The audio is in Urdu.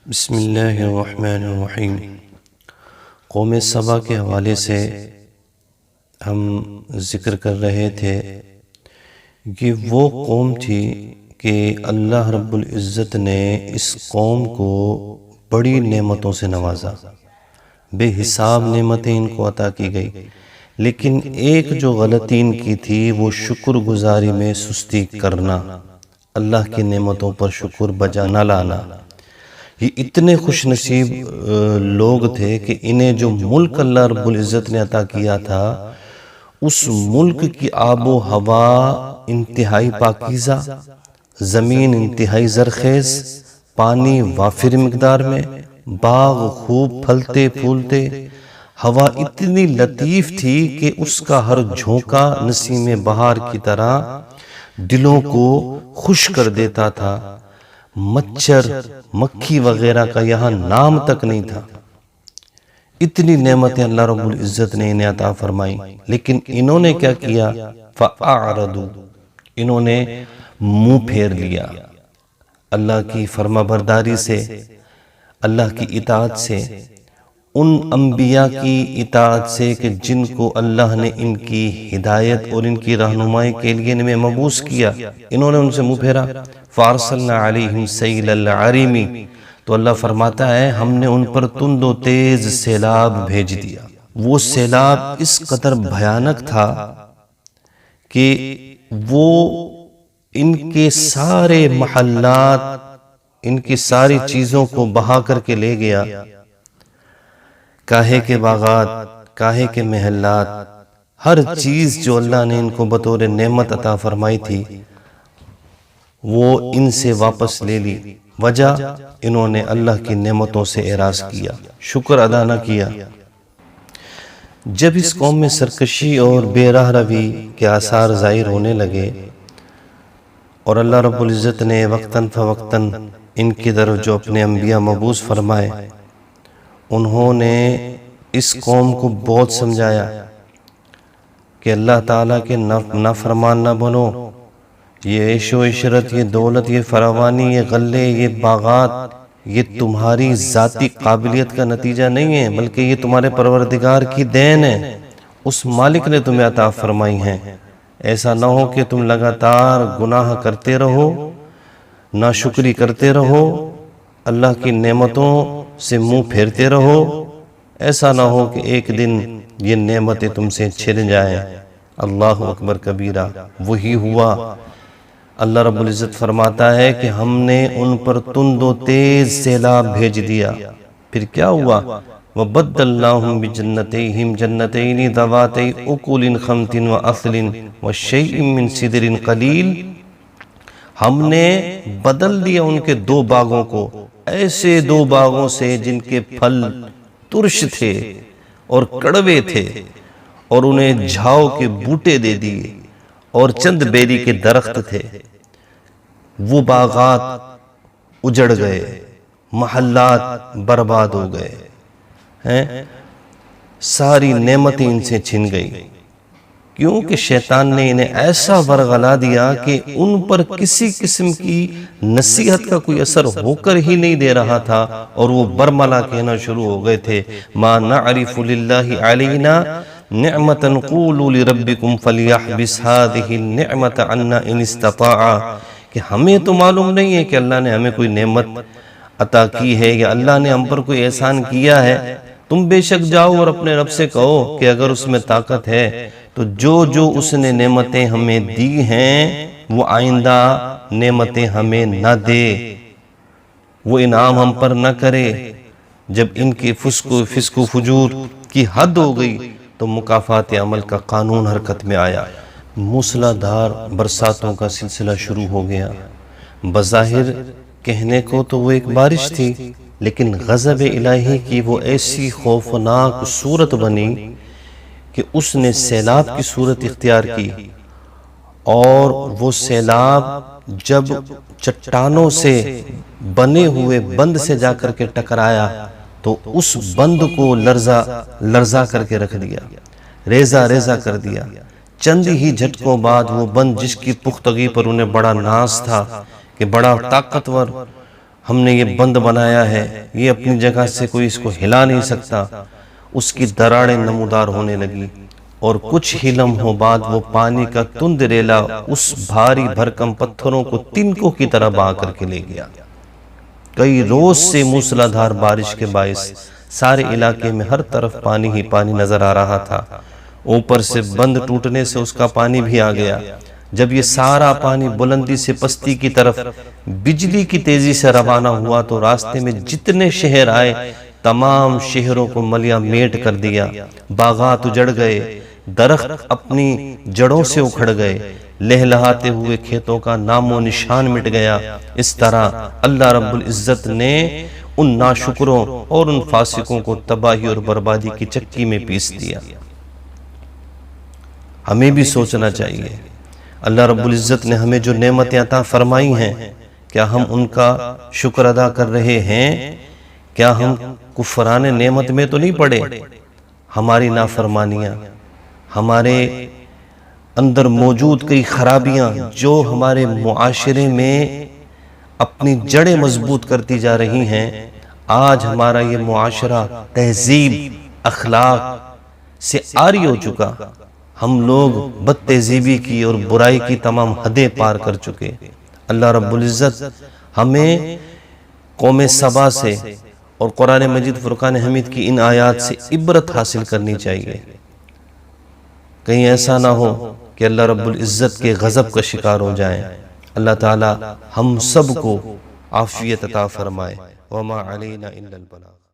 بسم اللہ الرحمن الرحیم۔ قوم سبا کے حوالے سے ہم ذکر کر رہے تھے کہ وہ قوم تھی کہ اللہ رب العزت نے اس قوم کو بڑی نعمتوں سے نوازا، بے حساب نعمتیں ان کو عطا کی گئی، لیکن ایک جو غلطی ان کی تھی وہ شکر گزاری میں سستی کرنا، اللہ کی نعمتوں پر شکر بجا نہ لانا۔ یہ اتنے خوش نصیب لوگ تھے کہ انہیں جو ملک اللہ رب العزت نے عطا کیا تھا، اس ملک کی آب و ہوا انتہائی پاکیزہ، زمین انتہائی زرخیز، پانی وافر مقدار میں، باغ خوب پھلتے پھولتے، ہوا اتنی لطیف تھی کہ اس کا ہر جھونکا نسیم بہار کی طرح دلوں کو خوش کر دیتا تھا۔ مچھر مکھی وغیرہ کا یہاں نام تک نہیں تھا۔ اتنی نعمتیں اللہ رب العزت نے انہیں عطا فرمائی، لیکن انہوں نے کیا کیا؟ فَأَعْرَضُوا، انہوں نے منہ پھیر لیا اللہ کی فرما برداری سے، اللہ کی اطاعت سے، ان انبیاء کی اطاعت سے کہ جن کو اللہ نے ان کی ہدایت اور ان کی رہنمائی کے لیے انہیں مبعوث کیا، انہوں نے ان سے منہ پھیرا۔ فَأَرْسَلْنَا عَلَيْهِمْ سَيْلَ الْعَرِمِ، تو اللہ فرماتا ہے ہم نے ان پر تند و تیز سیلاب بھیج دیا۔ وہ سیلاب اس قدر بھیانک تھا کہ وہ ان کے سارے محلات، ان کی ساری چیزوں کو بہا کر کے لے گیا۔ کاہے کے باغات، کاہے کے محلات، ہر چیز جو اللہ نے ان کو بطور نعمت عطا فرمائی تھی وہ ان سے واپس لے لی۔ وجہ انہوں نے اللہ کی نعمتوں سے اعراض کیا، شکر ادا نہ کیا۔ جب اس قوم میں سرکشی اور بے راہ روی کے آثار ظاہر ہونے لگے اور اللہ رب العزت نے وقتاً فوقتاً ان کی طرف جو اپنے انبیاء مبعوث فرمائے، انہوں نے اس قوم کو بہت سمجھایا کہ اللہ تعالیٰ کے نافرمان نہ بنو، یہ عیش و عشرت، یہ دولت، یہ فراوانی، یہ غلے، یہ باغات، یہ تمہاری ذاتی قابلیت کا نتیجہ نہیں ہے، بلکہ یہ تمہارے پروردگار کی دین ہے، اس مالک نے تمہیں عطا فرمائی ہیں۔ ایسا نہ ہو کہ تم لگاتار گناہ کرتے رہو، ناشکری کرتے رہو، اللہ کی نعمتوں سے منہ پھیرتے رہو۔ ایسا نہ ہو کہ ایک دن یہ نعمتیں تم سے چھن جائیں۔ اللہ اکبر کبیرہ۔ وہی ہوا۔ اللہ رب العزت فرماتا ہے کہ ہم نے ان پر تند و تیز سیلاب بھیج دیا۔ پھر کیا ہوا؟ وَبَدَّلْنَاهُمْ بِجَنَّتَيْهِمْ جَنَّتَيْنِ ذَوَاتَيْ أُكُلٍ خَمْطٍ وَأَثْلٍ وَشَيْءٍ مِّن سِدْرٍ قَلِيلٍ، ہم نے بدل دیا ان کے دو باغوں کو، ایسے دو باغوں سے جن کے پھل ترش تھے اور کڑوے تھے، اور انہیں جھاؤ کے بوٹے دے دیے اور چند بیری کے درخت تھے۔ وہ باغات اجڑ گئے، محلات برباد ہو گئے، ساری نعمتیں ان سے چھن گئی، کیونکہ شیطان نے انہیں ایسا ورغلا دیا کہ ان پر کسی قسم کی نصیحت کا کوئی اثر ہو کر ہی نہیں دے رہا تھا، اور وہ برملا کہنا شروع ہو گئے تھے، ما نعرف للہ علینا نعمتا قولوا لربکم فلیحبس هذه النعمت عنا ان استطاع، کہ ہمیں تو معلوم نہیں ہے کہ اللہ نے ہمیں کوئی نعمت عطا کی ہے یا اللہ نے ہم پر کوئی احسان کیا ہے، تم بے شک جاؤ اور اپنے رب سے کہو کہ اگر اس میں طاقت ہے تو جو اس نے نعمتیں ہمیں دی ہیں وہ آئندہ نعمتیں ہمیں نہ دے، وہ انعام ہم پر نہ کرے۔ جب ان کے فسق و فجور کی حد ہو گئی تو مکافات عمل کا قانون حرکت میں آیا، موسلا دھار برساتوں کا سلسلہ شروع ہو گیا۔ بظاہر کہنے کو تو وہ ایک بارش تھی، لیکن غضب الہی کی وہ ایسی خوفناک صورت بنی کہ اس نے سیلاب کی صورت اختیار کی، اور وہ سیلاب جب چٹانوں سے بنے ہوئے بند سے جا کر کے ٹکرایا تو اس بند کو لرزا کر کے رکھ دیا، ریزہ ریزہ کر دیا۔ چند ہی جھٹکوں بعد وہ بند، جس کی پختگی پر انہیں بڑا ناز تھا کہ بڑا طاقتور ہم نے یہ بند بنایا ہے، یہ اپنی جگہ سے کوئی اس کو ہلا نہیں سکتا، اس کی دراڑیں نمودار ہونے لگی، اور کچھ ہی لمحوں بعد وہ پانی کا تند ریلا اس بھاری بھرکم پتھروں کو تنکوں کی طرح بہا کر کے لے گیا۔ کئی روز سے موسلادھار بارش کے باعث سارے علاقے میں ہر طرف پانی ہی پانی نظر آ رہا تھا۔ اوپر سے بند ٹوٹنے سے اس کا پانی بھی آ گیا۔ جب یہ سارا پانی بلندی سے پستی کی طرف بجلی کی تیزی سے روانہ ہوا تو راستے میں جتنے شہر آئے تمام شہروں کو ملیا میٹ کر دیا، باغات اجڑ گئے، درخت اپنی جڑوں سے اکھڑ گئے، لہلہاتے ہوئے کھیتوں کا نام و نشان مٹ گیا۔ اس طرح اللہ رب العزت نے ان ناشکروں اور ان فاسقوں کو تباہی اور بربادی کی چکی میں پیس دیا۔ ہمیں بھی سوچنا چاہیے، اللہ رب العزت نے ہمیں جو نعمتیں عطا فرمائی ہیں، کیا ہم ان کا شکر ادا کر رہے ہیں؟ کیا ہم کفران نعمت میں تو نہیں پڑے؟ ہماری نافرمانیاں، ہمارے اندر موجود کئی خرابیاں جو ہمارے معاشرے میں اپنی جڑیں مضبوط کرتی جا رہی ہیں، آج ہمارا یہ معاشرہ تہذیب اخلاق سے عاری ہو چکا۔ ہم لوگ بد تہذیبی کی اور برائی کی تمام حدیں پار کر چکے۔ اللہ رب العزت ہمیں قوم سبا سے اور قرآن مجید فرقان حمید کی ان آیات سے عبرت حاصل کرنی چاہیے۔ کہیں ایسا نہ ہو کہ اللہ رب العزت کے غضب کا شکار ہو جائیں۔ اللہ تعالی ہم سب کو عافیت عطا فرمائے۔ وما علینا الا البلاغ۔